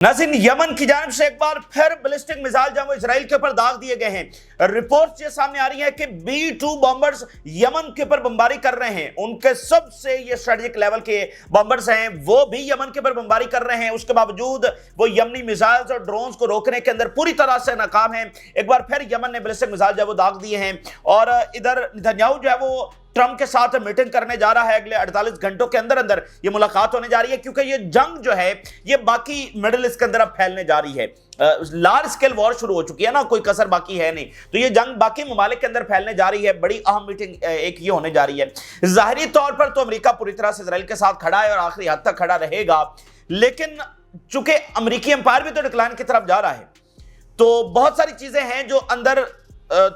नाज़रीन, यमन की जानिब से एक बार फिर बैलिस्टिक मिसाइल जो इजराइल के ऊपर दाग दिए गए हैं। रिपोर्ट्स ये सामने आ रही है कि B-2 बॉम्बर्स यमन के ऊपर बमबारी कर रहे हैं। उनके सबसे ये स्ट्रेटेजिक लेवल के बॉम्बर्स हैं, वो भी यमन के ऊपर बमबारी कर रहे हैं। उसके बावजूद वो यमनी मिसाइल्स और ड्रोन्स को रोकने के अंदर पूरी तरह से नाकाम है। एक बार फिर यमन ने बैलिस्टिक मिसाइल जो वो दाग दिए हैं और इधर नेतन्याहू जो है वो ट्रंप के साथ मीटिंग करने जा रहा है। अगले 48 घंटों के अंदर अंदर ये मुलाकात होने जा रही है, क्योंकि ये जंग जो है ये बाकी मिडिल ईस्ट के अंदर अब फैलने जा रही है। लार्ज स्केल वॉर शुरू हो चुकी है ना, कोई कसर बाकी है नहीं, तो ये जंग बाकी ममालिक के अंदर फैलने जा रही है। बड़ी अहम मीटिंग एक ये होने जा रही है। जाहिरी तौर पर तो अमेरिका पूरी तरह से इजराइल के साथ खड़ा है और आखिरी हद तक खड़ा रहेगा, लेकिन चूंकि अमेरिकी एम्पायर भी तो डिक्लाइन की तरफ जा रहा है, तो बहुत सारी चीजें हैं जो अंदर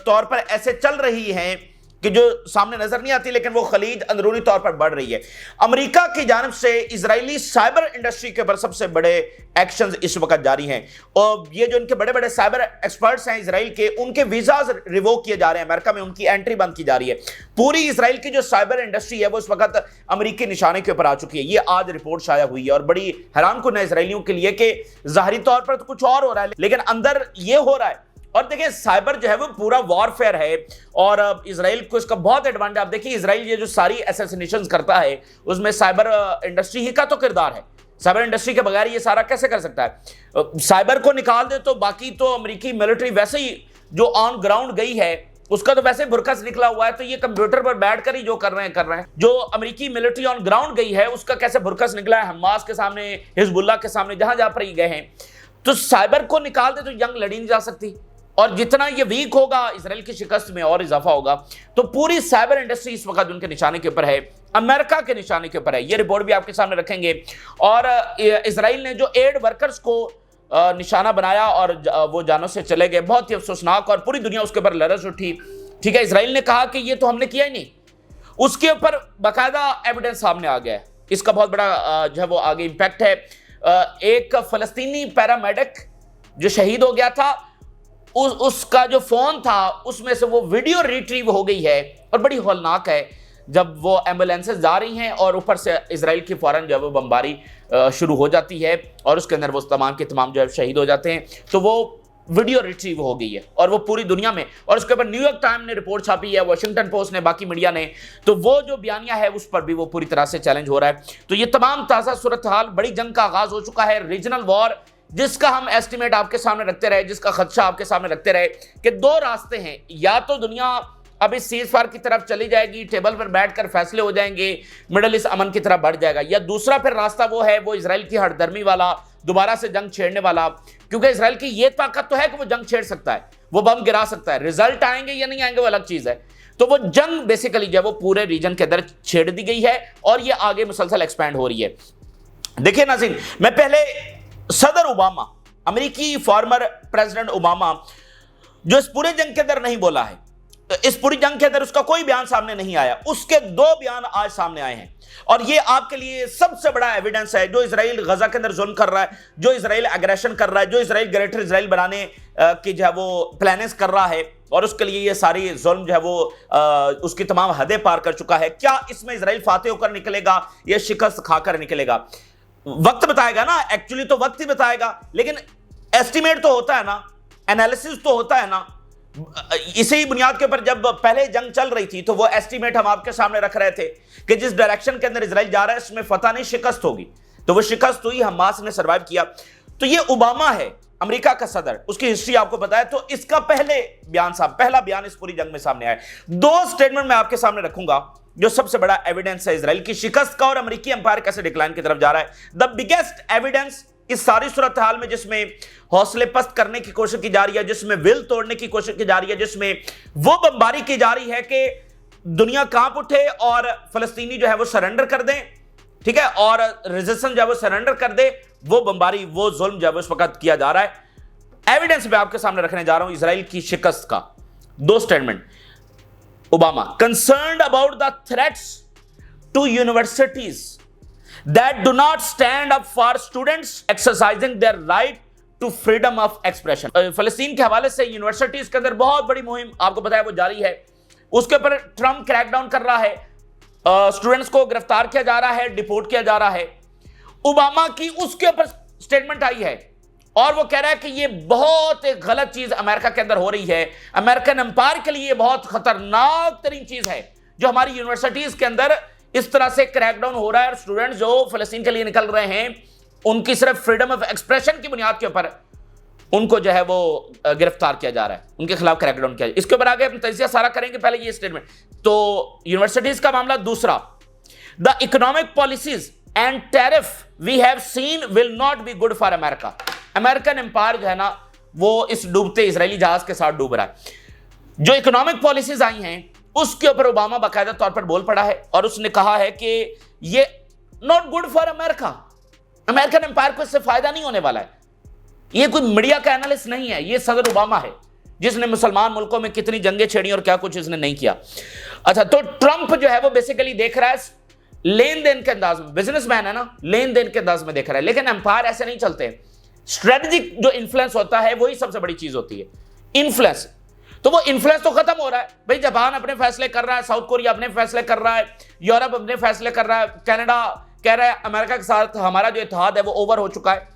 तौर पर ऐसे चल रही हैं कि जो सामने नजर नहीं आती, लेकिन वो खलीज अंदरूनी तौर पर बढ़ रही है। अमेरिका की जानिब से इजरायली साइबर इंडस्ट्री के ऊपर सबसे बड़े एक्शंस इस वक्त जारी हैं और ये जो इनके बड़े बड़े साइबर एक्सपर्ट्स हैं इजराइल के, उनके वीजाज रिवोक किए जा रहे हैं। अमेरिका में उनकी एंट्री बंद की जा रही है। पूरी इजराइल की जो साइबर इंडस्ट्री है वो इस वक्त अमेरिकी निशाने के ऊपर आ चुकी है। ये आज रिपोर्ट शाया हुई है और बड़ी हैरानकुन है इसराइलियों के लिए कि जाहिरी तौर पर तो कुछ और हो रहा है, लेकिन अंदर ये हो रहा है। और देखिए, साइबर जो है वो पूरा वॉरफेयर है और इजराइल को इसका बहुत एडवांटेज। आप देखिए, इजराइल ये जो सारी असैसिनेशंस करता है उसमें साइबर इंडस्ट्री ही का तो किरदार है। साइबर इंडस्ट्री के बगैर ये सारा कैसे कर सकता है? साइबर को निकाल दे तो बाकी तो अमेरिकी मिलिट्री वैसे ही जो ऑन ग्राउंड गई है उसका तो वैसे बुरकस निकला हुआ है, तो ये कंप्यूटर पर बैठकर ही जो कर रहे हैं। जो अमेरिकी मिलिट्री ऑन ग्राउंड गई है उसका कैसे बुरकस निकला है हमास के सामने, हिजबुल्लाह के सामने, जहां जहां पर ही गए हैं। तो साइबर को निकाल दे तो जंग लड़ी नहीं जा सकती और जितना ये वीक होगा इसराइल की शिकस्त में और इजाफा होगा। तो पूरी साइबर इंडस्ट्री इस वक्त उनके निशाने के ऊपर है, अमेरिका के निशाने के ऊपर है। ये रिपोर्ट भी आपके सामने रखेंगे। और इसराइल ने जो एड वर्कर्स को निशाना बनाया और वो जानों से चले गए, बहुत ही अफसोसनाक, और पूरी दुनिया उसके ऊपर लरज उठी। ठीक है, इसराइल ने कहा कि ये तो हमने किया ही नहीं, उसके ऊपर बाकायदा एविडेंस सामने आ गया है। इसका बहुत बड़ा जो है वो आगे इंपैक्ट है। एक फलस्तीनी पैरामेडिक जो शहीद हो गया था, उसका जो फोन था उसमें से वो वीडियो रिट्रीव हो गई है और बड़ी हौलनाक है। जब वो एम्बुलेंसेस जा रही हैं और ऊपर से इजराइल की फौरन जो है वो बमबारी शुरू हो जाती है और उसके अंदर वो तमाम के तमाम जो है शहीद हो जाते हैं। तो वो वीडियो रिट्रीव हो गई है और वो पूरी दुनिया में, और उसके ऊपर न्यूयॉर्क टाइम ने रिपोर्ट छापी है, वाशिंगटन पोस्ट ने, बाकी मीडिया ने। तो वो जो बयानिया है उस पर भी वो पूरी तरह से चैलेंज हो रहा है। तो ये तमाम ताज़ा सूरत हाल, बड़ी जंग का आगाज हो चुका है, रीजनल वॉर, जिसका हम एस्टिमेट आपके सामने रखते रहे, जिसका खदशा आपके सामने रखते रहे कि दो रास्ते हैं। या तो दुनिया अब इस सीज़फायर की तरफ चली जाएगी, टेबल पर बैठकर फैसले हो जाएंगे, मिडल ईस्ट अमन की तरफ बढ़ जाएगा, या दूसरा फिर रास्ता वो है वो इजराइल की हरदर्मी वाला, दोबारा से जंग छेड़ने वाला। क्योंकि इजराइल की ये ताकत तो है कि वो जंग छेड़ सकता है, वो बम गिरा सकता है। रिजल्ट आएंगे या नहीं आएंगे वो अलग चीज है। तो वो जंग बेसिकली जो है वो पूरे रीजन के अंदर छेड़ दी गई है और ये आगे मुसलसल एक्सपैंड हो रही है। देखिए नाज़रीन, मैं पहले सदर ओबामा, अमेरिकी फॉर्मर प्रेसिडेंट ओबामा, जो इस पूरे जंग के अंदर नहीं बोला है, इस पूरी जंग के अंदर उसका कोई बयान सामने नहीं आया, उसके दो बयान आज सामने आए हैं और ये आपके लिए सबसे बड़ा एविडेंस है। जो इजराइल गजा के अंदर जुल्म कर रहा है, जो इजराइल एग्रेशन कर रहा है, जो इजराइल ग्रेटर इजराइल बनाने की जो है वो प्लानिंग कर रहा है और उसके लिए ये सारी जुल्म जो है वो उसकी तमाम हदें पार कर चुका है। क्या इसमें इजराइल फातेह होकर निकलेगा या शिकस्त खाकर निकलेगा? वक्त बताएगा ना, एक्चुअली तो वक्त ही बताएगा, लेकिन एस्टिमेट तो होता है ना, एनालिसिस तो होता है ना। इसी बुनियाद के ऊपर जब पहले जंग चल रही थी तो वो एस्टिमेट हम आपके सामने रख रहे थे कि जिस डायरेक्शन के अंदर इजराइल जा रहा है इसमें फतह नहीं शिकस्त होगी। तो वो शिकस्त हुई, हमास ने सर्वाइव किया। तो ये ओबामा है, अमेरिका का सदर, उसकी हिस्ट्री आपको पता है। तो इसका पहला बयान इस पूरी जंग में सामने आया। दो स्टेटमेंट मैं आपके सामने रखूंगा जो सबसे बड़ा एविडेंस है इजराइल की शिकस्त का और अमेरिकी एम्पायर कैसे डिक्लाइन की तरफ जा रहा है। द बिगेस्ट एविडेंस इस सारी सूरत हाल में, जिसमें हौसले पस्त करने की कोशिश की जा रही है, जिसमें विल तोड़ने की कोशिश की जा रही है, जिसमें वो बमबारी की जा रही है कि दुनिया कांप उठे और फलस्तीनी जो है वो सरेंडर कर दें, ठीक है, और रेजिस्टेंस जो है वो सरेंडर कर दे, वो बमबारी, वो जुल्म जो है वो इस वक्त किया जा रहा है। एविडेंस मैं आपके सामने रखने जा रहा हूं इजराइल की शिकस्त का। दो statement Obama, concerned about the threats to universities that do not stand up for students exercising their right to freedom of expression। फलस्तीन के हवाले से यूनिवर्सिटीज के अंदर बहुत बड़ी मुहिम आपको पता है वो जारी है। उसके ऊपर ट्रंप क्रैकडाउन कर रहा है, स्टूडेंट्स को गिरफ्तार किया जा रहा है, डिपोर्ट किया जा रहा है। ओबामा की उसके ऊपर स्टेटमेंट आई है और वो कह रहा है कि ये बहुत एक गलत चीज अमेरिका के अंदर हो रही है, अमेरिकन एम्पायर के लिए बहुत खतरनाक तरीन चीज है जो हमारी यूनिवर्सिटीज के अंदर इस तरह से क्रैकडाउन हो रहा है और स्टूडेंट जो फलस्तीन के लिए निकल रहे हैं उनकी सिर्फ फ्रीडम ऑफ एक्सप्रेशन की बुनियाद के ऊपर उनको जो है वो गिरफ्तार किया जा रहा है, उनके खिलाफ क्रैकडाउन किया। इसके ऊपर आगे हम तजिया सारा करेंगे, पहले ये स्टेटमेंट। तो यूनिवर्सिटीज का मामला दूसरा, the economic policies and tariff we have seen will not be good for America. American empire जो है ना वो इस डूबते इजरायली जहाज के साथ डूब रहा है। जो इकोनॉमिक पॉलिसीज आई हैं उसके ऊपर ओबामा बाकायदा तौर पर बोल पड़ा है और उसने कहा है कि ये not good for America, American empire को इससे फायदा नहीं होने वाला है। ये कोई मीडिया का एनालिस्ट नहीं है, ये सदर ओबामा है जिसने मुसलमान मुल्कों में कितनी जंगें छेड़ी और क्या कुछ इसने नहीं किया। अच्छा, तो ट्रंप जो है वो बेसिकली देख रहा है लेन देन के अंदाज में, बिजनेसमैन है ना, लेन देन के अंदाज में देख रहा है। लेकिन एम्पायर ऐसे नहीं चलते। स्ट्रेटेजिक जो इन्फ्लुएंस होता है वही सबसे बड़ी चीज होती है, इन्फ्लुएंस। तो वो इन्फ्लुएंस तो खत्म हो रहा है भाई, जापान अपने फैसले कर रहा है, साउथ कोरिया अपने फैसले कर रहा है, यूरोप अपने फैसले कर रहा है, कनाडा कह रहा है अमेरिका के साथ हमारा जो इत्तेहाद है वो ओवर हो चुका है।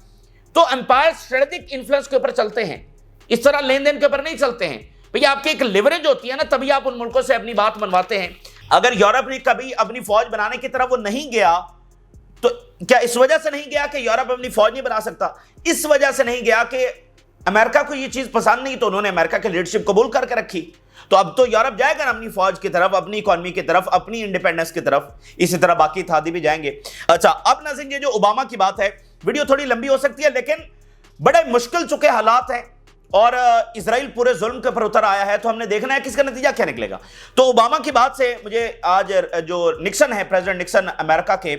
तो एम्पायर स्ट्रेटेजिक इन्फ्लुएंस के ऊपर चलते हैं, इस तरह लेन देन के ऊपर नहीं चलते हैं। भैया आपकी एक लिवरेज होती है ना, तभी आप उन मुल्कों से अपनी बात मनवाते हैं। अगर यूरोप ने कभी अपनी फौज बनाने की तरफ वो नहीं गया तो क्या इस वजह से नहीं गया कि यूरोप अपनी फौज नहीं बना सकता? इस वजह से नहीं गया कि अमेरिका को ये चीज पसंद नहीं, तो उन्होंने अमेरिका की लीडरशिप कबूल करके रखी। तो अब तो यूरोप जाएगा ना अपनी फौज की तरफ, अपनी इकोनॉमी की तरफ, अपनी इंडिपेंडेंस की तरफ, इसी तरह बाकी इत्तेहादी भी जाएंगे। अच्छा, अब नाज़रीन ये जो ओबामा की बात है, वीडियो थोड़ी लंबी हो सकती है लेकिन बड़े मुश्किल चुके हालात हैं और इजराइल पूरे जुल्म के ऊपर उतर आया है, तो हमने देखना है कि इसका नतीजा क्या निकलेगा। तो ओबामा की बात से मुझे आज जो निक्सन है, प्रेसिडेंट निक्सन अमेरिका के,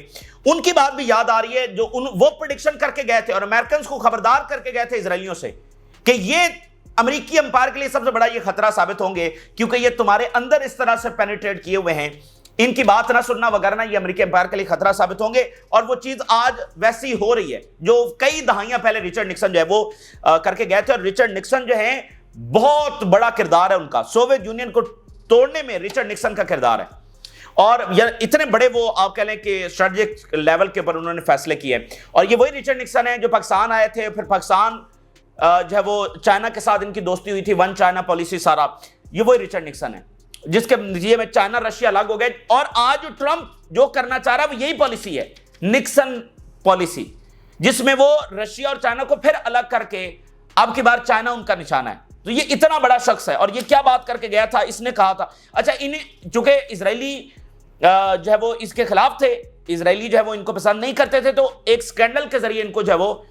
उनकी बात भी याद आ रही है जो वो प्रेडिक्शन करके गए थे और अमेरिकन को खबरदार करके गए थे इजरायलियों से कि ये अमेरिकी एम्पायर के लिए सबसे बड़ा ये खतरा साबित होंगे क्योंकि ये तुम्हारे अंदर इस तरह से पेनिट्रेट किए हुए हैं, इनकी बात ना सुनना वगैरह ना, ये अमेरिकी एम्पायर के लिए खतरा साबित होंगे। और वो चीज आज वैसी हो रही है जो कई दहाइयां पहले रिचर्ड निक्सन जो है वो करके गए थे। और रिचर्ड निक्सन जो है बहुत बड़ा किरदार है उनका, सोवियत यूनियन को तोड़ने में रिचर्ड निक्सन का किरदार है। और इतने बड़े वो आप कह लें कि स्ट्रेटेजिक लेवल के ऊपर उन्होंने फैसले किए। और ये वही रिचर्ड निक्सन है जो पाकिस्तान आए थे, फिर पाकिस्तान जो है वो चाइना के साथ इनकी दोस्ती हुई थी, वन चाइना पॉलिसी सारा, ये वही रिचर्ड निक्सन है जिसके नतीजे में चाइना रशिया अलग हो गए। और आज ट्रंप जो करना चाह रहा है वो यही पॉलिसी है, निक्सन पॉलिसी, जिसमें वो रशिया और चाइना को फिर अलग करके अब की बार चाइना उनका निशाना है। तो ये इतना बड़ा शख्स है और ये क्या बात करके गया था, इसने कहा था। अच्छा, इन्हें चूंकि इजरायली जो है वो इसके खिलाफ थे, इजरायली जो है वो इनको पसंद नहीं करते थे, तो एक स्कैंडल के जरिए इनको जो है वो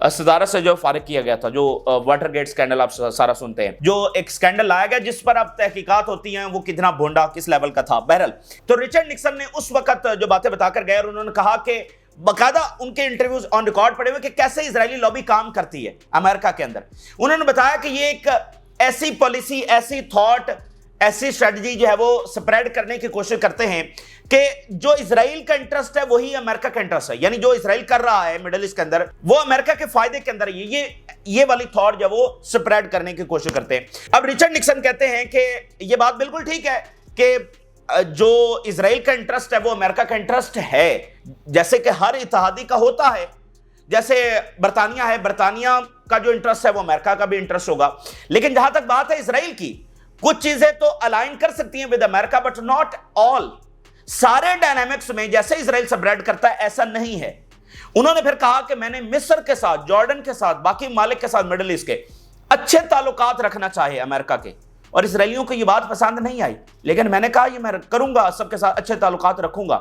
सदारत से जो फारिग किया गया था, जो वाटरगेट स्कैंडल आप सारा सुनते हैं, जो एक स्कैंडल लाया गया जिस पर अब तहकीकात होती हैं वो कितना भोंडा किस लेवल का था। बहरहाल, तो रिचर्ड निक्सन ने उस वक्त जो बातें बताकर गए और उन्होंने कहा कि बाकायदा उनके इंटरव्यूज ऑन रिकॉर्ड पड़े हुए कि कैसे इजरायली लॉबी काम करती है अमेरिका के अंदर। उन्होंने बताया कि ये एक ऐसी पॉलिसी, ऐसी थॉट, ऐसी स्ट्रेटजी जो है वो स्प्रेड करने की कोशिश करते हैं कि जो इजराइल का इंटरेस्ट है वही अमेरिका का इंटरेस्ट है, यानी जो इजराइल कर रहा है मिडिल ईस्ट के अंदर वो अमेरिका के फायदे के अंदर ये वाली थॉट जो वो स्प्रेड करने की कोशिश करते हैं। अब रिचर्ड निक्सन कहते हैं कि ये बात बिल्कुल ठीक है कि जो इजराइल का इंटरेस्ट है वो अमेरिका का इंटरेस्ट है, जैसे कि हर इत्तेहादी का होता है। जैसे बरतानिया है, बरतानिया का जो इंटरेस्ट है वो अमेरिका का भी इंटरेस्ट होगा। लेकिन जहां तक बात है इजराइल की, कुछ चीजें तो अलाइन कर सकती हैं with America but not all. सारे डायनामिक्स में जैसे इजराइल स्प्रेड करता है ऐसा नहीं है। उन्होंने फिर कहा कि मैंने मिस्र के साथ, जॉर्डन के साथ, बाकी मालिक के साथ मिडिल ईस्ट के अच्छे ताल्लुकात रखना चाहिए अमेरिका के, और इसराइलियों को यह बात पसंद नहीं आई। लेकिन मैंने कहा ये मैं करूंगा, सबके साथ अच्छे ताल्लुकात रखूंगा,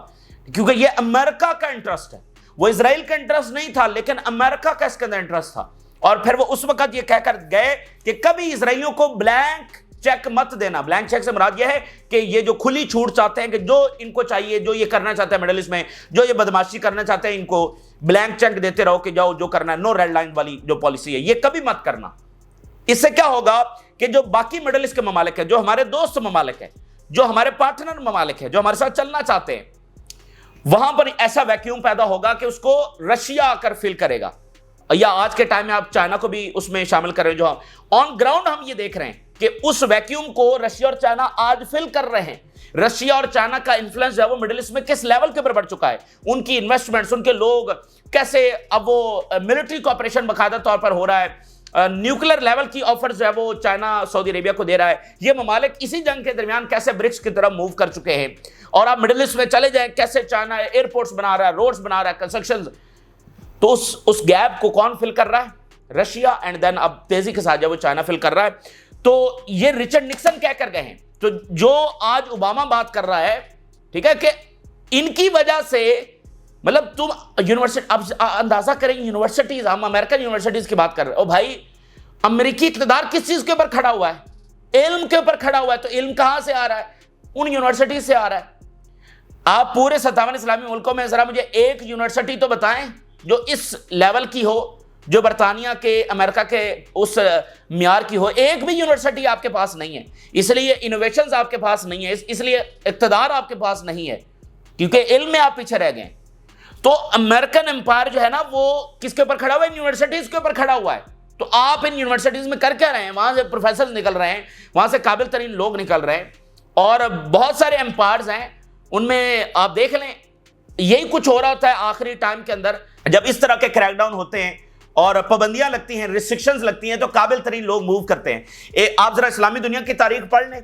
क्योंकि ये अमेरिका का इंटरेस्ट है, वो इजराइल का इंटरेस्ट नहीं था लेकिन अमेरिका का इसके अंदर इंटरेस्ट था। और फिर वो उस वक्त ये कहकर गए कि कभी इसराइलियों को ब्लैंक चेक मत देना। ब्लैंक चेक से मुराद यह है कि ये जो खुली छूट चाहते हैं कि जो इनको चाहिए, जो ये करना चाहते हैं मिडिल ईस्ट में, जो ये बदमाशी करना चाहते हैं, इनको ब्लैंक चेक देते रहो कि जाओ जो करना है, नो रेड लाइन वाली जो पॉलिसी है ये कभी मत करना। इससे क्या होगा कि जो बाकी मिडिल ईस्ट के ममालिक है, जो हमारे दोस्त ममालिक है, जो हमारे पार्टनर ममालिक है, जो हमारे साथ चलना चाहते हैं, वहां पर ऐसा वैक्यूम पैदा होगा कि उसको रशिया आकर फिल करेगा। या आज के टाइम में आप चाइना को भी उसमें शामिल कर रहे हैं, जो ऑन ग्राउंड हम ये देख रहे हैं कि उस वैक्यूम को रशिया और चाइना आज फिल कर रहे हैं। रशिया और चाइना का इन्फ्लुएंस है वो मिडिल ईस्ट में किस लेवल के ऊपर बढ़ चुका है, उनकी इन्वेस्टमेंट्स, उनके लोग कैसे अब वो मिलिट्री कॉपरेशन बाकायदा तौर पर हो रहा है, न्यूक्लियर लेवल की ऑफर जो है वो चाइना सऊदी अरेबिया को दे रहा है। ये ममालिक इसी जंग के दरमियान कैसे ब्रिक्स की तरफ मूव कर चुके हैं। और आप मिडिल ईस्ट में चले जाएं, कैसे चाइना एयरपोर्ट्स बना रहा है, रोड्स बना रहा है, कंस्ट्रक्शन। तो उस गैप को कौन फिल कर रहा है? रशिया, एंड देन अब तेजी के साथ जब वो चाइना फिल कर रहा है। तो ये रिचर्ड निक्सन कह कर गए हैं। तो जो आज ओबामा बात कर रहा है, ठीक है, कि इनकी वजह से, मतलब तुम यूनिवर्सिटी, अब अंदाजा करें यूनिवर्सिटीज, हम अमेरिकन यूनिवर्सिटीज की बात कर रहे हो भाई, अमेरिकी इक़्तिदार किस चीज के ऊपर खड़ा हुआ है? इल्म के ऊपर खड़ा हुआ है। तो इल्म कहां से आ रहा है? उन यूनिवर्सिटीज से आ रहा है। आप पूरे 57 इस्लामी मुल्कों में जरा मुझे एक यूनिवर्सिटी तो बताएं जो इस लेवल की हो, जो बरतानिया के, अमेरिका के उस म्यार की हो। एक भी यूनिवर्सिटी आपके पास नहीं है। इसलिए इनोवेशंस आपके पास नहीं है, इसलिए इक़्तिदार आपके पास नहीं है, क्योंकि इल्म में आप पीछे रह गए। तो अमेरिकन एम्पायर जो है ना, वो किसके ऊपर खड़ा हुआ है? यूनिवर्सिटीज के ऊपर खड़ा हुआ है। तो आप इन यूनिवर्सिटीज में कर क्या रहे हैं? वहां से प्रोफेसर निकल रहे हैं, वहां से काबिल तरीन लोग निकल रहे हैं, और बहुत सारे एम्पायर्स हैं, उनमें आप देख लें यही कुछ हो रहा होता है आखिरी टाइम के अंदर। जब इस तरह के क्रैकडाउन होते हैं और पाबंदियां लगती हैं, रिस्ट्रिक्शंस लगती हैं, तो काबिल तरीन लोग मूव करते हैं। आप जरा इस्लामी दुनिया की तारीख पढ़ लें।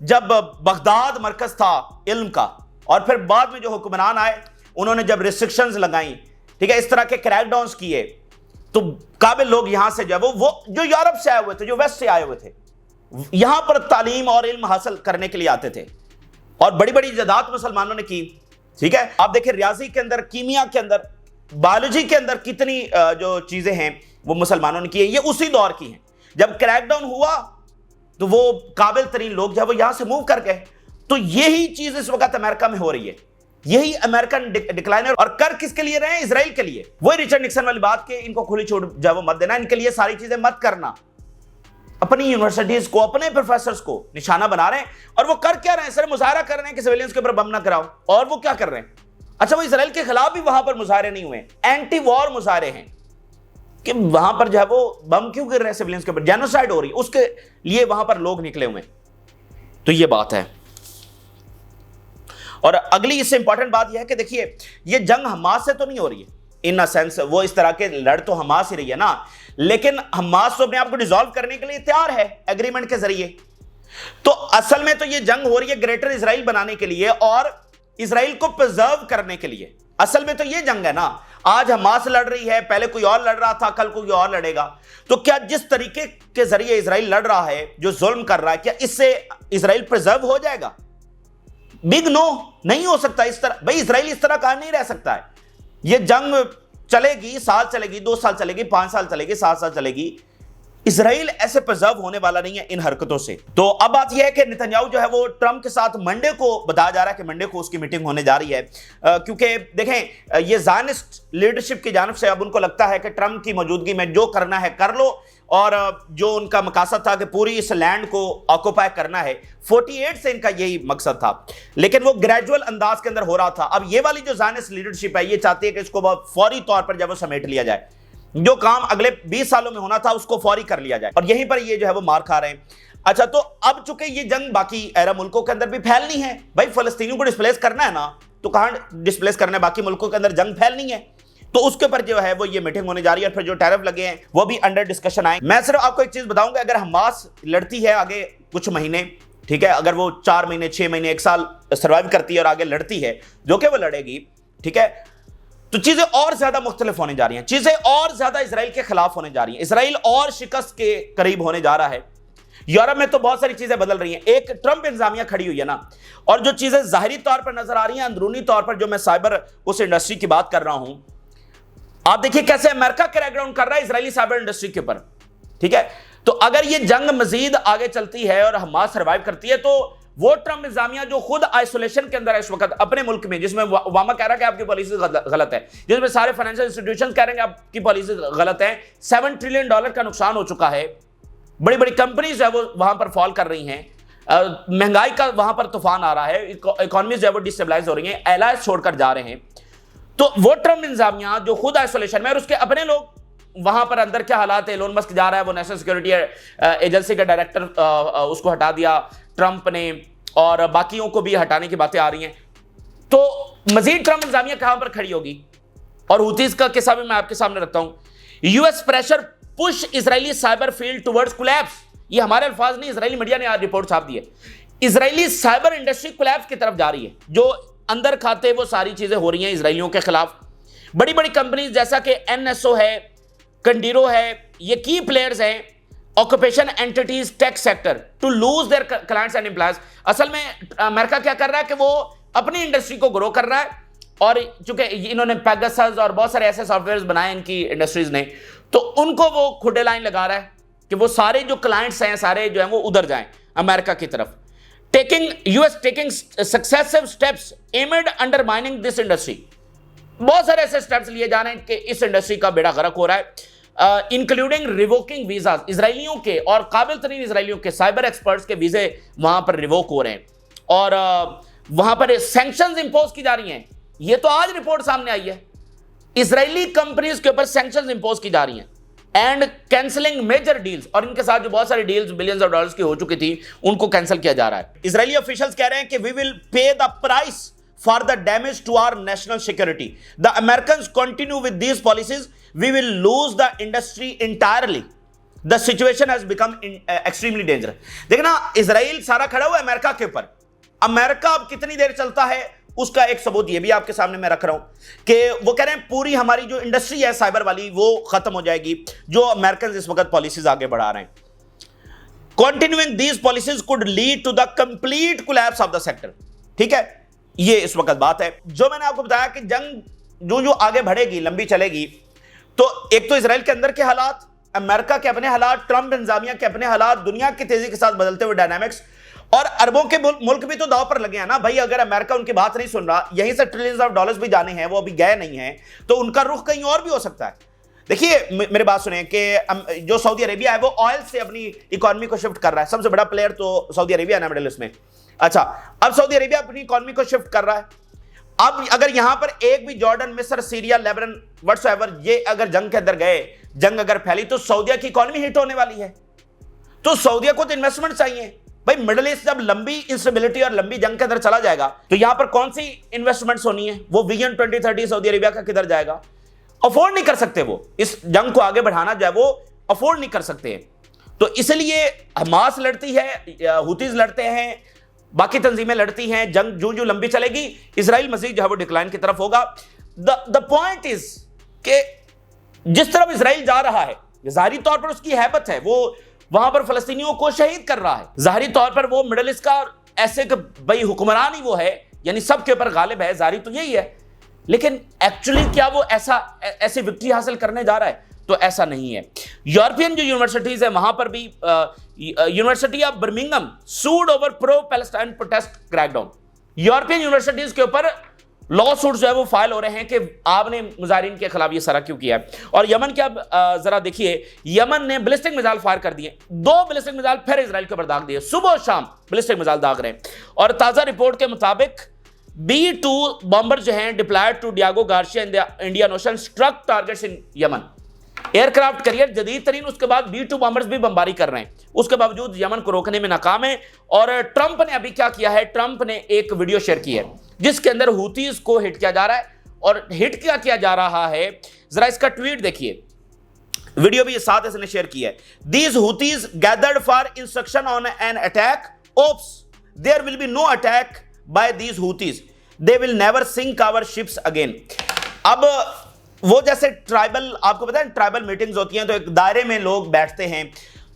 जब बगदाद मरकज था इल्म का, और फिर बाद में जो हुक्मरान आए, उन्होंने जब रिस्ट्रिक्शंस लगाई, ठीक है, इस तरह के क्रैकडाउन्स किए, तो काबिल लोग यहां से जब वो जो यूरोप से आए हुए थे, जो वेस्ट से आए हुए थे, यहां पर तालीम और इल्म हासिल करने के लिए आते थे, और बड़ी बड़ी इजादात मुसलमानों ने की। ठीक है, आप देखिए रियाजी के अंदर, कीमिया के अंदर, बायोलॉजी के अंदर कितनी जो चीजें हैं वो मुसलमानों ने की है। ये उसी दौर की हैं। जब क्रैकडाउन हुआ तो वो काबिल तरीन लोग जब वो यहां से मूव कर गए। तो यही चीज इस वक्त अमेरिका में हो रही है। यही अमेरिकन डिक्लाइनर, और कर किसके लिए रहे हैं? इजराइल के लिए। वही रिचर्ड निक्सन वाली बात के इनको खुली छूट जब वो मत देना, इनके लिए सारी चीजें मत करना। अपनी यूनिवर्सिटीज को, अपने प्रोफेसर्स को निशाना बना रहे हैं। और वो कर क्या रहे हैं? सर मुजाहरा कर रहे हैं कि सिविलियंस के ऊपर बम ना कराओ। और वो क्या कर रहे हैं? अच्छा, वो इजराइल के खिलाफ भी वहां पर मुजाहरे नहीं हुए, एंटी वॉर मुजाहरे हैं, कि वहां पर जो है वो बम क्यों गिर रहे हैं सिविलियंस के ऊपर, जेनोसाइड हो रही है, उसके लिए वहां पर लोग निकले हुए। तो ये बात है। और अगली इससे इंपॉर्टेंट बात यह है कि देखिए, ये जंग हमास से तो नहीं हो रही है इन अ सेंस, वो इस तरह के लड़ तो हमास ही रही है ना, लेकिन हमास तो अपने आप को डिसॉल्व करने के लिए तैयार है एग्रीमेंट के जरिए। तो असल में तो ये जंग हो रही है ग्रेटर इजराइल बनाने के लिए और इजराइल को प्रिजर्व करने के लिए। असल में तो ये जंग है ना। आज हमास लड़ रही है, पहले कोई और लड़ रहा था, कल कोई और लड़ेगा। तो क्या जिस तरीके के जरिए इजराइल लड़ रहा है, जो जुल्म कर रहा है, क्या इससे इजराइल प्रिजर्व हो जाएगा? बिग नो, नहीं हो सकता। इस तरह भाई इजराइल इस तरह का नहीं रह सकता है। ये जंग चलेगी, साल चलेगी, 2 साल चलेगी, 5 साल चलेगी, 7 साल चलेगी। इजराइल ऐसे प्रिजर्व होने वाला नहीं है इन हरकतों से। तो अब बात यह है कि नेतन्याहू जो है वो ट्रंप के साथ मंडे को बताया जा रहा है कि मंडे को उसकी मीटिंग होने जा रही है, क्योंकि देखें ये ज़ायनिस्ट लीडरशिप की जानिब से अब उनको लगता है कि ट्रंप की मौजूदगी में जो करना है कर लो, और जो उनका मकसद था कि पूरी इस लैंड को ऑक्यूपाई करना है, 48 से इनका यही मकसद था, लेकिन वो ग्रेजुअल अंदाज के अंदर हो रहा था। अब ये वाली जो ज़ायनिस्ट लीडरशिप है, ये चाहती है कि इसको बहुत फौरी तौर पर जब वो समेट लिया जाए, जो काम अगले 20 सालों में होना था उसको फौरी कर लिया जाए, और यहीं पर ये जो है वो मार खा रहे हैं। अच्छा, तो अब चूंकि ये जंग बाकी अरब मुल्कों के अंदर भी फैलनी है, भाई फलस्तीनियों को डिस्प्लेस करना है ना, तो कहां डिस्प्लेस करना है, बाकी मुल्कों के अंदर जंग फैलनी है, तो उसके ऊपर जो है वो ये मीटिंग होने जा रही है। और फिर जो टैरिफ लगे हैं वो भी अंडर डिस्कशन आए। मैं सिर्फ आपको एक चीज बताऊंगा, अगर हमास लड़ती है आगे कुछ महीने, ठीक है, अगर वो 4 महीने, 6 महीने, 1 साल सर्वाइव करती है और आगे लड़ती है, जो कि वो लड़ेगी, ठीक है, तो चीजें और ज्यादा मुख्तलिफ होने जा रही हैं, चीजें और ज्यादा इजराइल के खिलाफ होने जा रही हैं, इजराइल और शिकस्त के करीब होने जा रहा है। यूरोप में तो बहुत सारी चीजें बदल रही हैं। एक ट्रंप इंतजामिया खड़ी हुई है ना, और जो चीजें जाहिरी तौर पर नजर आ रही हैं, अंदरूनी तौर पर जो मैं साइबर उस इंडस्ट्री की बात कर रहा हूं, आप देखिए कैसे अमेरिका क्रैकडाउन कर रहा है इजरायली साइबर इंडस्ट्री के ऊपर, ठीक है। तो अगर ये जंग मजीद आगे चलती है और हमास सर्वाइव करती है, तो वो ट्रंप इंतजामिया जो खुद आइसोलेशन के अंदर है इस वक्त अपने मुल्क में, जिसमें ओबामा कह रहा है कि आपकी पॉलिसी गलत है, जिसमें सारे फाइनेंशियल इंस्टीट्यूशंस कह रहे हैं कि आपकी पॉलिसी गलत है, $7 ट्रिलियन का नुकसान हो चुका है, बड़ी बड़ी कंपनीज है वो वहां पर फॉल कर रही हैं, महंगाई का वहां पर तूफान आ रहा है, इकोनॉमी जो है वो डिस्टेबलाइज हो रही है, एलायंस छोड़कर जा रहे हैं। तो वो ट्रंप इंतजामिया जो खुद आइसोलेशन में, और उसके अपने लोग वहां पर अंदर क्या हालात है, एलोन मस्क जा रहा है, वो नेशनल सिक्योरिटी एजेंसी का डायरेक्टर उसको हटा दिया ट्रंप ने, और बाकियों को भी हटाने की बातें आ रही हैं। तो मजीद ट्रंप इंतजामिया कहां पर खड़ी होगी, और हुतीज का किस्सा भी मैं आपके सामने रखता हूं। US pressure push Israeli cyber field towards collapse. ये हमारे अल्फाज नहीं, इजरायली मीडिया ने आज रिपोर्ट छाप दी है। इजरायली साइबर इंडस्ट्री कोलैप्स की तरफ जा रही है। जो अंदर खाते वो सारी चीजें हो रही हैं इजरायलियों के खिलाफ। बड़ी बड़ी कंपनीज जैसा कि एनएसओ है, कंडीरो है, ये की प्लेयर्स हैं occupation entities tech sector to lose their clients and employees. असल में अमेरिका क्या कर रहा है कि वो अपनी इंडस्ट्री को ग्रो कर रहा है, और चूंकि इन्होंने पेगासस और बहुत सारे ऐसे सॉफ्टवेयर बनाए इनकी इंडस्ट्रीज ने, तो उनको वो खुडे लाइन लगा रहा है कि वो सारे जो क्लाइंट्स हैं सारे जो हैं वो उधर जाएं अमेरिका की तरफ। US taking successive steps aimed undermining this industry. बहुत सारे ऐसे स्टेप्स लिए जा रहे हैं कि इस इंडस्ट्री का बेड़ा गर्क हो रहा है, इंक्लूडिंग रिवोकिंग वीजा। इजरायलियों के और काबिल तरीन इजरायलियों के साइबर एक्सपर्ट्स के वीजे वहां पर रिवोक हो रहे हैं, और वहां पर सैंक्शंस इंपोज की जा रही हैं। ये तो आज रिपोर्ट सामने आई है, इजरायली कंपनीज के ऊपर सैंक्शंस इंपोज की जा रही हैं एंड कैंसिलिंग मेजर डील्स, और इनके साथ जो बहुत सारी डील्स बिलियंस ऑफ डॉलर्स की हो चुकी थी उनको कैंसिल किया जा रहा है। इजरायली ऑफिशियल्स कह रहे हैं कि we will pay the price for the damage to our national security. The Americans continue with these policies, we will lose the industry entirely. The situation has become extremely dangerous. देखना, Israel सारा खड़ा हुआ है America के ऊपर। America अब कितनी देर चलता है उसका एक सबूत ये भी आपके सामने मैं रख रहा हूं कि वो कह रहे हैं पूरी हमारी जो इंडस्ट्री है साइबर वाली वो खत्म हो जाएगी, जो अमेरिकन इस वक्त पॉलिसीज आगे बढ़ा रहे हैं। Continuing these policies could lead to the complete collapse of the sector. ठीक है, ये इस वक्त बात है। जो मैंने आपको बताया कि जंग जो आगे बढ़ेगी, लंबी चलेगी, तो एक तो इजराइल के अंदर के हालात, अमेरिका के अपने हालात, ट्रंप इंतजामिया के अपने हालात, दुनिया की तेजी के साथ बदलते हुए डायनामिक्स, और अरबों के मुल्क भी तो दांव पर लगे हैं ना भाई। अगर अमेरिका उनकी बात नहीं सुन रहा, यहीं से ट्रिलियंस ऑफ डॉलर्स भी जाने हैं, वो अभी गए नहीं हैं, तो उनका रुख कहीं और भी हो सकता है। देखिए मेरी बात सुने कि जो सऊदी अरेबिया है वो ऑयल से अपनी इकोनॉमी को शिफ्ट कर रहा है। सबसे बड़ा प्लेयर तो सऊदी अरेबिया है ना मिडिल ईस्ट में। अच्छा, अब सऊदी अरेबिया अपनी इकोनॉमी को शिफ्ट कर रहा है। अब अगर यहां पर एक भी जॉर्डन, मिस्र, सीरिया, लेबनान व्हाटसोएवर ये अगर जंग के अंदर गए, जंग अगर फैली, तो सऊदीया की इकोनॉमी हिट होने वाली है। तो सऊदीया को तो इन्वेस्टमेंट चाहिए भाई। मिडिल ईस्ट जब लंबी इंस्टेबिलिटी और लंबी जंग के अंदर चला जाएगा, तो यहां पर कौन सी इन्वेस्टमेंट्स होनी है? वो विजन 2030 सऊदी अरेबिया का किधर जाएगा? अफोर्ड नहीं कर सकते, वो इस जंग को आगे बढ़ाना जो है वो अफोर्ड नहीं कर सकते। तो इसलिए हमास लड़ती है, हुतीज लड़ते हैं, बाकी तंजीमें लड़ती हैं। जंग जो लंबी चलेगी, इजराइल मजीद जो है वो डिक्लाइन की तरफ होगा। द पॉइंट इज कि जिस तरफ इजराइल जा रहा है, जाहिरी तौर पर उसकी हैबत है, वो वहां पर फलस्तीनियों को शहीद कर रहा है। जाहिरी तौर पर वो मिडिल ईस्ट का ऐसे कि भाई हुक्मरान ही वो है, यानी सबके ऊपर गालिब है, जाहिरी तो यही है। लेकिन एक्चुअली क्या वो ऐसी विक्ट्री हासिल करने जा रहा है? तो ऐसा नहीं है। यूरोपियन जो यूनिवर्सिटीज है वहां पर भी university of Birmingham sued over pro Palestine protest crackdown. European universities के ऊपर लॉ सूट जो है वो फाइल हो रहे हैं कि आपने मुजाहिरीन के खिलाफ ये सारा क्यों किया है। और यमन क्या, जरा देखिए, यमन ने बैलिस्टिक मिसाइल फायर कर दिए, 2 बैलिस्टिक मिसाइल फिर इजराइल के ऊपर दाग दिए, सुबह शाम बैलिस्टिक मिसाइल दाग रहे हैं। और ताजा रिपोर्ट के मुताबिक B-2 बॉम्बर जो हैं deployed to Diego Garcia in the Indian ocean struck targets in Yemen. Aircraft carrier जदीद तरीन, उसके बाद B-2 बॉम्बर्स भी बमबारी कर रहे हैं, उसके बावजूद यमन को रोकने में नाकाम है। और ट्रंप ने अभी क्या किया है, ट्रंप ने एक वीडियो शेयर की है जिसके अंदर हुतीज को हिट किया जा रहा है। और हिट क्या किया जा रहा है, जरा इसका ट्वीट देखिए, वीडियो भी साथ इसने शेयर की है। These Houthis gathered for instruction on an attack, oops there will be no attack by these Houthis, they will never sink our ships again. अब वो जैसे ट्राइबल, आपको पता है ट्राइबल मीटिंग्स होती हैं, तो एक दायरे में लोग बैठते हैं,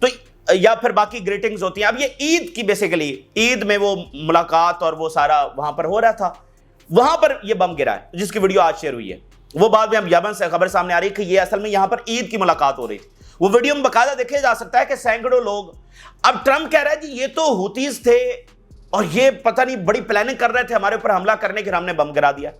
तो या फिर बाकी ग्रीटिंग्स होती हैं। अब ये ईद की बेसिकली, ईद में वो मुलाकात और वो सारा वहां पर हो रहा था, वहां पर ये बम गिरा है जिसकी वीडियो आज शेयर हुई है। वो बाद में अब यमन से खबर सामने आ रही है कि ये असल में यहां पर ईद की मुलाकात हो रही थी। वो वीडियो में बकायदा देखा जा सकता है कि सैकड़ों लोग। अब ट्रंप कह रहा है जी ये तो हुतीज थे और ये पता नहीं बड़ी प्लानिंग कर रहे थे हमारे ऊपर हमला करने की, हमने बम गिरा दिया,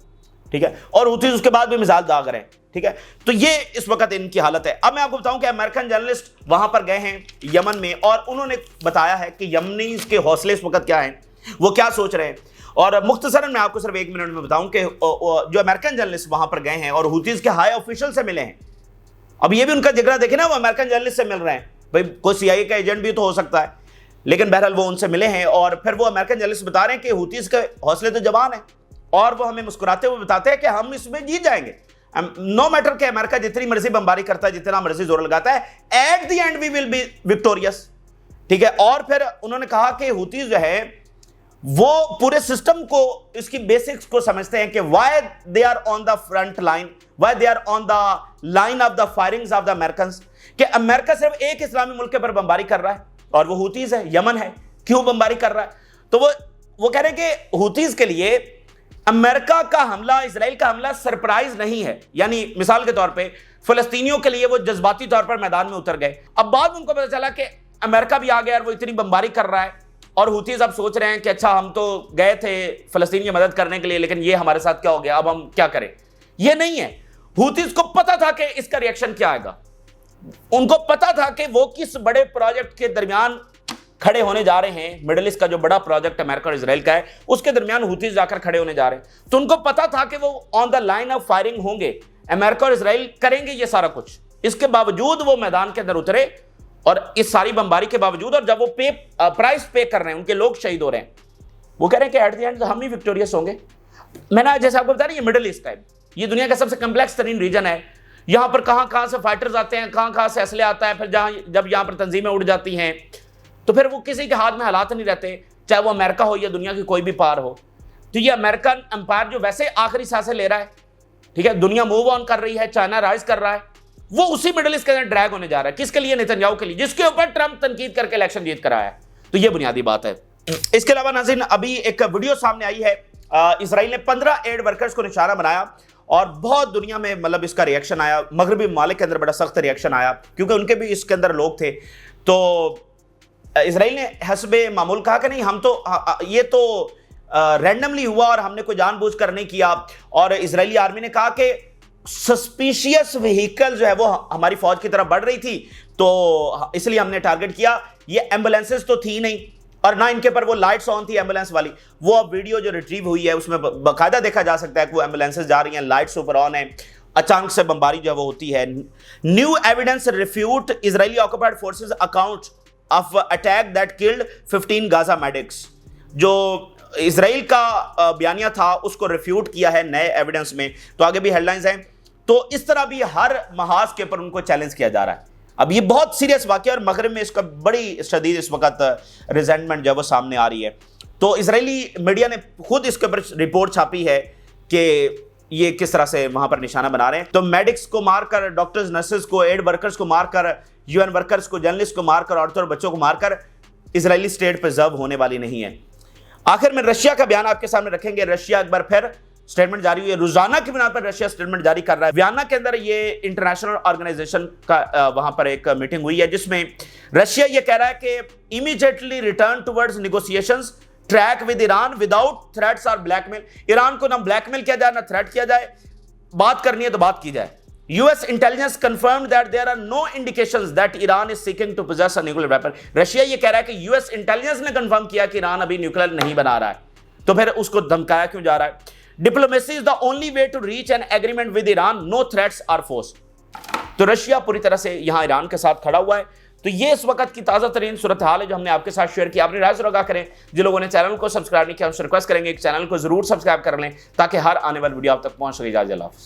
ठीक है। और हुतीज उसके बाद भी मिसाइल दाग रहे हैं, ठीक है। तो ये इस वक्त इनकी हालत है। अब मैं आपको बताऊं कि अमेरिकन जर्नलिस्ट वहां पर गए हैं यमन में, और उन्होंने बताया है कि यमनीज के हौसले इस वक्त क्या हैं, वो क्या सोच रहे हैं। और मुख्तसरन मैं आपको सिर्फ 1 मिनट में बताऊं कि जो अमेरिकन जर्नलिस्ट वहां पर गए हैं और हुतीज के हाई ऑफिशियल से मिले हैं। अब ये भी उनका जिगरा देखे ना, वो अमेरिकन जर्नलिस्ट से मिल रहे हैं, भाई कोई CIA का एजेंट भी तो हो सकता है, लेकिन बहरहाल वो उनसे मिले हैं। और फिर वो अमेरिकन जर्नलिस्ट बता रहे हैं कि हुतीज के हौसले तो जवान है, और वो हमें मुस्कुराते हुए बताते हैं कि हम इसमें जीत जाएंगे। नो मैटर कि अमेरिका जितनी मर्जी बमबारी करता है, जितना मर्जी जोर लगाता है, at the end we will be victorious. ठीक है। और फिर उन्होंने कहा कि हुतीज जो है वो पूरे सिस्टम को, इसकी बेसिक्स को समझते हैं कि why they are on the front line, why they are on the line of the firings of the Americans, कि अमेरिका सिर्फ एक इस्लामी मुल्क के ऊपर बमबारी कर रहा है और वो हुतीज है, यमन है, क्यों बमबारी कर रहा है? तो वो कह रहे हैं कि हुतीज के लिए अमेरिका का हमला, इजराइल का हमला सरप्राइज नहीं है। यानी मिसाल के तौर पे फिलिस्तीनियों के लिए वो जज्बाती तौर पर मैदान में उतर गए, अब बाद में उनको पता चला कि अमेरिका भी आ गया और वो इतनी बमबारी कर रहा है, और हुतीज अब सोच रहे हैं कि अच्छा हम तो गए थे फिलिस्तीन की मदद करने के लिए, लेकिन ये हमारे साथ क्या हो गया, अब हम क्या करें? ये नहीं है। हुतीज को पता था कि इसका रिएक्शन क्या आएगा, उनको पता था कि वो किस बड़े प्रोजेक्ट के दरमियान खड़े होने जा रहे हैं। मिडिल ईस्ट का जो बड़ा प्रोजेक्ट अमेरिका और इजराइल का है, उसके दरमियान हुतीज जाकर खड़े होने जा रहे हैं। तो उनको पता था कि वो on the line of firing होंगे, अमेरिका और इजराइल करेंगे ये सारा कुछ। इसके बावजूद वो मैदान के अंदर उतरे, और इस सारी बमबारी के बावजूद, और जब वो प्राइस पे कर रहे हैं, उनके लोग शहीद हो रहे हैं, वो कह रहे हैं कि एट द एंड हम ही विक्टोरियस होंगे। मैंने जैसे आपको बता रहा, ये मिडिल ईस्ट है, ये दुनिया का सबसे कम्प्लेक्स तरीन रीजन है। यहां पर कहां से फाइटर्स आते हैं, कहां से असले आता है, फिर जब यहां पर तंजीमें उड़ जाती हैं तो फिर वो किसी के हाथ में हालात नहीं रहते, चाहे वो अमेरिका हो या दुनिया की कोई भी पार हो। तो ये अमेरिकन एम्पायर जो वैसे आखिरी सांसें ले रहा है, ठीक है, दुनिया मूव ऑन कर रही है, चाइना राइज कर रहा है, वो उसी मिडिल ईस्ट के अंदर ड्रैग होने जा रहा है। किसके लिए? नेतन्याहू के लिए, जिसके ऊपर ट्रंप तनकीद करके इलेक्शन जीत कर आया है। तो ये बुनियादी बात है। इसके अलावा नाज़रीन, अभी एक वीडियो सामने आई है, इसराइल ने 15 एड वर्कर्स को निशाना बनाया और बहुत दुनिया में मतलब इसका रिएक्शन आया। मगरबी ममालिक के अंदर बड़ा सख्त रिएक्शन आया, क्योंकि उनके भी इसके अंदर लोग थे। तो इसराइल ने हस्बे मामूल कहा कि नहीं, हम तो ये तो रैंडमली हुआ और हमने कोई जानबूझकर नहीं किया। और इजरायली आर्मी ने कहा कि सस्पिशियस व्हीकल जो है वो हमारी फौज की तरफ बढ़ रही थी, तो इसलिए हमने टारगेट किया। ये एम्बुलेंसेस तो थी नहीं, और ना इनके पर वो लाइट्स ऑन थी एम्बुलेंस वाली। वो अब वीडियो जो रिट्रीव हुई है उसमें बाकायदा देखा जा सकता है कि वो एम्बुलेंसेस जा रही हैं, लाइट्स ऊपर ऑन है, अचानक से बमबारी जो है वो होती है। New evidence refute Israeli occupied forces account of attack that killed 15 Gaza medics. जो इजराइल का बयानिया था उसको रिफ्यूट किया है नए एविडेंस में। तो आगे भी हेडलाइंस हैं। तो इस तरह भी हर महाज के ऊपर उनको चैलेंज किया जा रहा है। अब ये बहुत सीरियस वाकया, और मगरब में इसका बड़ी शदीद इस वक्त रिजेंटमेंट जो है वो सामने आ रही है। तो इजरायली मीडिया ने खुद इसके ऊपर रिपोर्ट छापी है कि ये किस तरह से वहां पर निशाना बना रहे हैं। तो मेडिक्स को मारकर, डॉक्टर्स, नर्सेज को, एड वर्कर्स को मारकर, यूएन वर्कर्स को, जर्नलिस्ट को मारकर, औरतों और बच्चों को मारकर इजरायली स्टेट प्रिजर्व होने वाली नहीं है। आखिर में रशिया का बयान आपके सामने रखेंगे। रशिया एक बार फिर स्टेटमेंट जारी हुई है, रोजाना की बिना पर रशिया स्टेटमेंट जारी कर रहा है। वियना के अंदर ये इंटरनेशनल ऑर्गेनाइजेशन का वहां पर एक मीटिंग हुई है, जिसमें रशिया ये कह रहा है कि immediately return towards negotiations track with Iran without threats और ब्लैकमेल। ईरान को ना ब्लैकमेल किया जाए ना थ्रेट किया जाए, बात करनी है तो बात की जाए। US intelligence confirmed that there are no indications that Iran is seeking to possess a nuclear weapon. Russia ये कह रहा है कि यूएस इंटेलिजेंस ने कंफर्म किया कि ईरान अभी न्यूक्लियर नहीं बना रहा है, तो फिर उसको धमकाया क्यों जा रहा है? Diplomacy is the only way to reach an agreement with Iran, no threats or force. तो रशिया पूरी तरह से यहां ईरान के साथ खड़ा हुआ है। तो ये इस वक्त की ताज़ा तरीन सूरत हाल है जो हमने आपके साथ शेयर किया। अपनी राय जरूर आगाह करें। जिन लोगों ने चैनल को सब्सक्राइब नहीं किया उनसे रिक्वेस्ट करेंगे कि चैनल को जरूर सब्सक्राइब कर लें, ताकि हर आने वाली वीडियो आप तक पहुंच सके। इजाज़त।